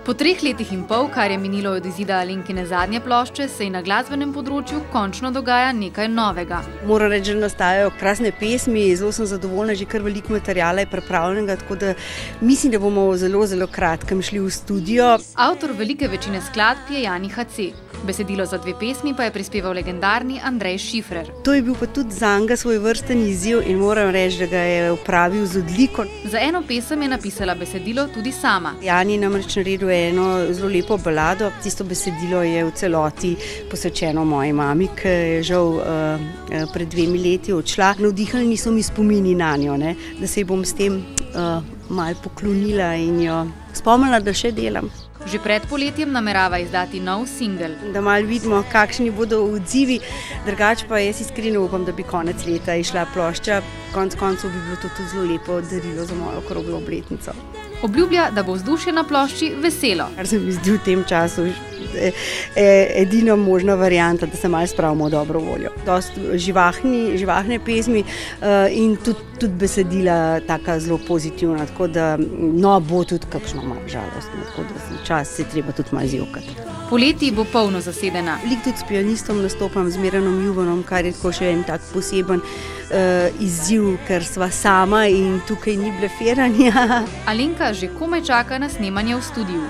Po 3 letih in pol, kar je minilo od izida Alenkine zadnje plošče, se je na glasbenem področju končno dogaja nekaj novega. Moram reči, da nastajajo krasne pesmi, zelo sem zadovoljna, že kar veliko materiala je pripravljenega, tako da mislim, da bomo v zelo kratkem šli v studio. Avtor velike večine skladb je Jani HC. Besedilo za 2 pesmi pa je prispeval legendarni Andrej Šifrer. To je bil pa tudi zanj svojvrsten izziv in moram reči, da ga je opravil z odliko. Za eno pesem je napisala besedilo tudi sama. Jani namreč naredil eno zelo lepo balado. Tisto besedilo je v celoti posvečeno moji mami, ki je žal pred 2 leti odšla. Navdihnili so mi spomini nanjo, da se ji bom s tem malo poklonila in jo spomnila, da še delam. Že pred poletjem namerava izdati nov singel. Da malo vidimo, kakšni bodo odzivi, drugače pa jaz iskreno upam, da bi konec leta išla plošča. Konec koncev bi bilo to tudi zelo lepo darilo za mojo okroglo obletnico. Obljublja, da bo vzdušje na plošči veselo. Kar se mi zdi v tem času edina možna varianta, da se malo spravimo v dobro voljo. Dosti živahne pesmi in tudi besedila taka zelo pozitivna, tako da bo tudi kakšno malo žalostno, tako da čas se treba tudi malo zjokati. Poleti bo polno zasedena. Veliko tudi s pianistom nastopam, z Miranom Juvanom, kar je tako še en tak poseben izziv, ker sva sama in tukaj ni blefiranja. Alenka že komaj čaka na snemanje v studiu.